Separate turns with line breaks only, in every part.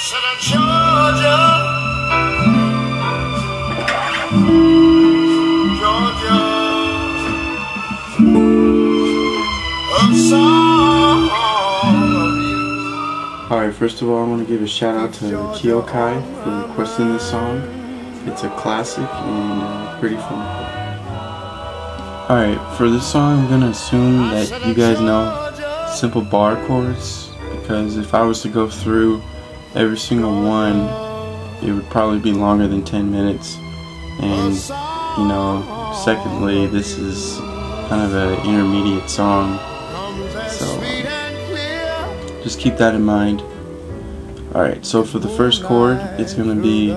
Georgia, Georgia, a song of you.
Alright, first of all, I want to give a shout out to Kai for requesting this song. It's a classic and pretty fun. Alright, for this song I'm going to assume that you guys know simple bar chords, because if I was to go through every single one, it would probably be longer than 10 minutes. And, you know, secondly, this is kind of an intermediate song, so just keep that in mind. Alright, so for the first chord, it's going to be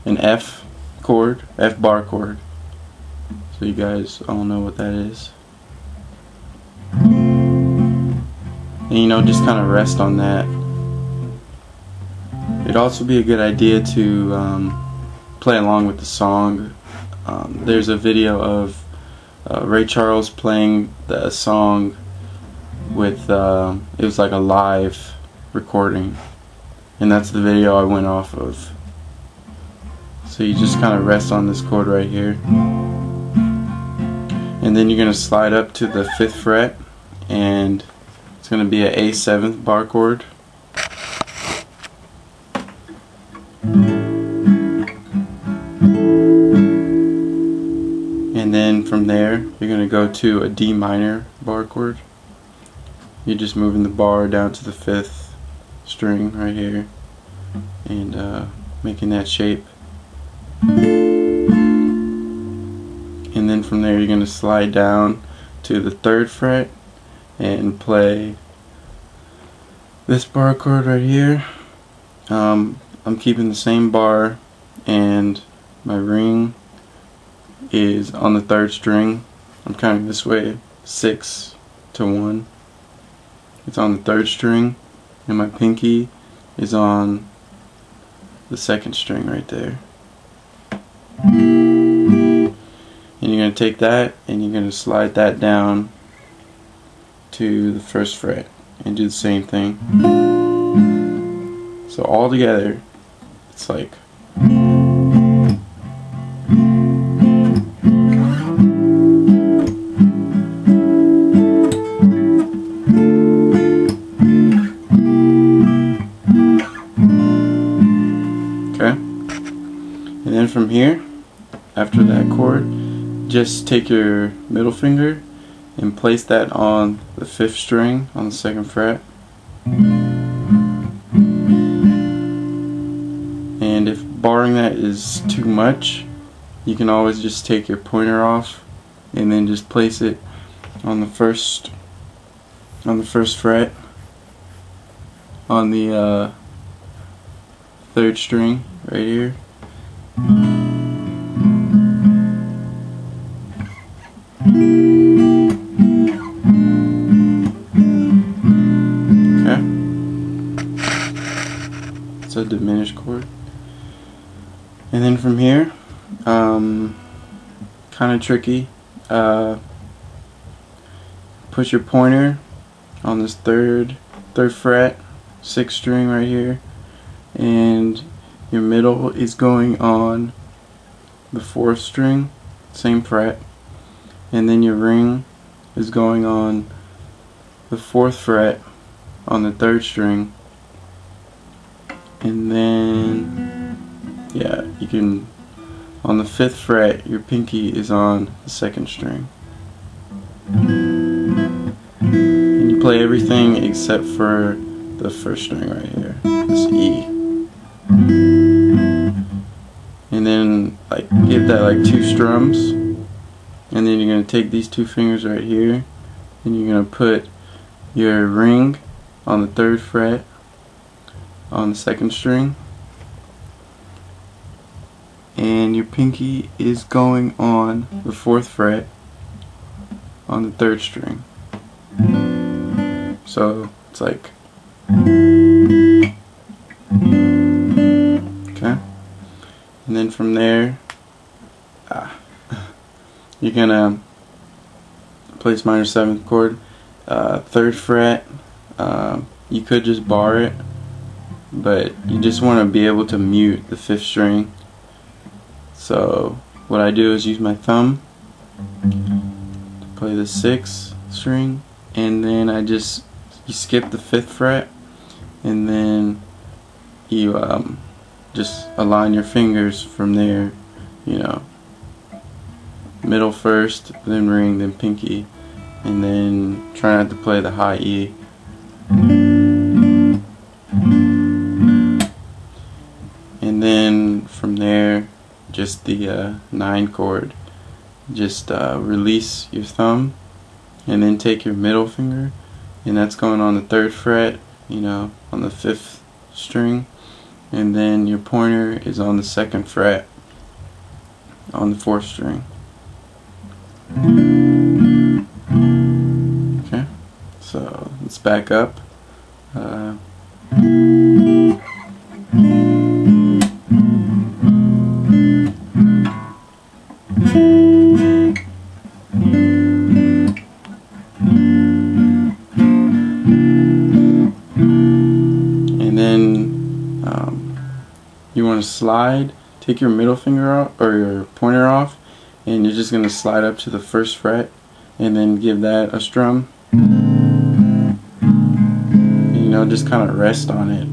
an F chord, F bar chord. So you guys all know what that is. And, you know, just kind of rest on that. It'd also be a good idea to play along with the song. There's a video of Ray Charles playing the song with, it was like a live recording, and that's the video I went off of. So you just kind of rest on this chord right here, and then you're going to slide up to the 5th fret, and it's going to be an A7 bar chord. And then from there you're going to go to a D minor bar chord. You're just moving the bar down to the 5th string right here and making that shape. And then from there you're going to slide down to the 3rd fret and play this bar chord right here. I'm keeping the same bar, and my ring is on the 3rd string. I'm counting this way, 6 to 1. It's on the 3rd string, and my pinky is on the 2nd string right there. And you're going to take that and you're going to slide that down to the 1st fret and do the same thing. So all together it's like okay. And then from here, after that chord, just take your middle finger and place that on the 5th string on the 2nd fret. And if barring that is too much, you can always just take your pointer off and then just place it on the first fret on the 3rd string right here. Okay, it's a diminished chord. And then from here, kind of tricky, put your pointer on this third fret, 6th string right here, and your middle is going on the 4th string, same fret, and then your ring is going on the 4th fret on the 3rd string, and then yeah, you can, on the 5th fret your pinky is on the 2nd string, and you play everything except for the 1st string right here, this E. And then like give that like 2 strums, and then you're going to take these 2 fingers right here and you're going to put your ring on the 3rd fret on the 2nd string, and your pinky is going on the 4th fret on the 3rd string. So it's like, okay. And then from there, you're gonna place minor 7th chord, 3rd fret, You could just bar it, but you just want to be able to mute the 5th string. So what I do is use my thumb to play the 6th string, and then you skip the 5th fret, and then you just align your fingers from there, you know, middle first, then ring, then pinky, and then try not to play the high E. And then from there, just the 9 chord. Just release your thumb, and then take your middle finger, and that's going on the 3rd fret, you know, on the 5th string, and then your pointer is on the 2nd fret on the 4th string. Okay, so let's back up. And then you want to slide, take your middle finger off, or your pointer off, and you're just going to slide up to the 1st fret and then give that a strum. And, you know, just kind of rest on it,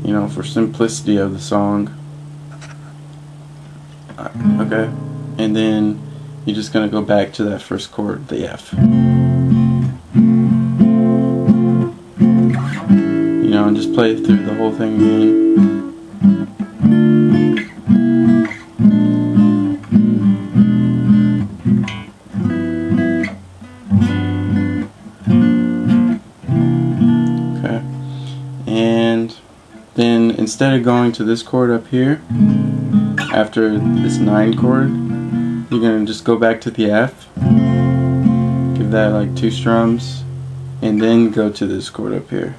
you know, for simplicity of the song. Okay, and then you're just going to go back to that 1st chord, the F. You know, and just play through the whole thing again. Okay, and then instead of going to this chord up here, after this 9 chord, you're going to just go back to the F, give that like 2 strums, and then go to this chord up here.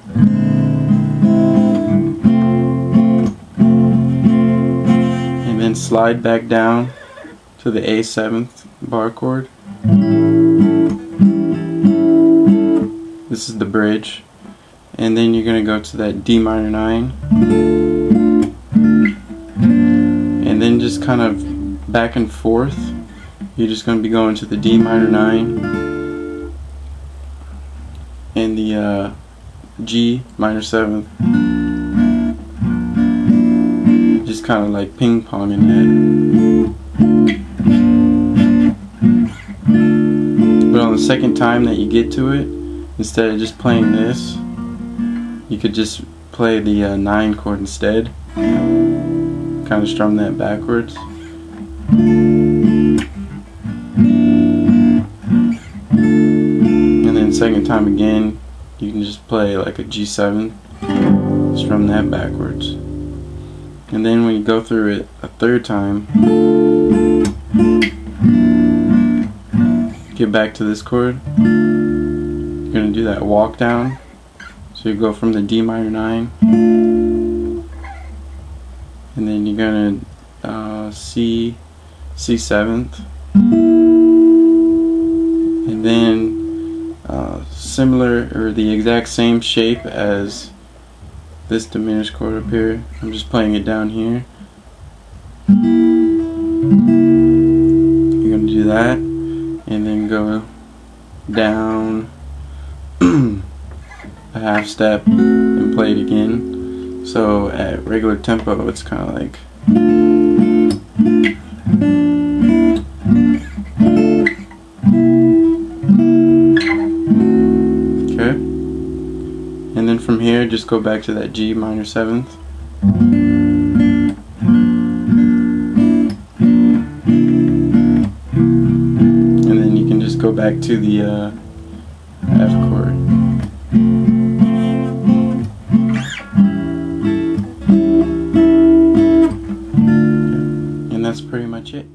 And then slide back down to the A7th bar chord. This is the bridge. And then you're going to go to that D minor 9. And then just kind of back and forth. You're just going to be going to the D minor 9 and the G minor 7th. Just kind of like ping ponging that. But on the second time that you get to it, instead of just playing this, you could just play the 9 chord instead. Kind of strum that backwards. And then second time again, you can just play like a G7, strum that backwards. And then when you go through it a 3rd time, get back to this chord, you're going to do that walk down. So you go from the D minor 9, and then you're going to C7th, and then similar or the exact same shape as this diminished chord up here. I'm just playing it down here. You're going to do that, and then go down a half step and play it again. So at regular tempo, it's kind of like okay. And then from here, just go back to that G minor 7th. And then you can just go back to the F chord. And that's pretty much it.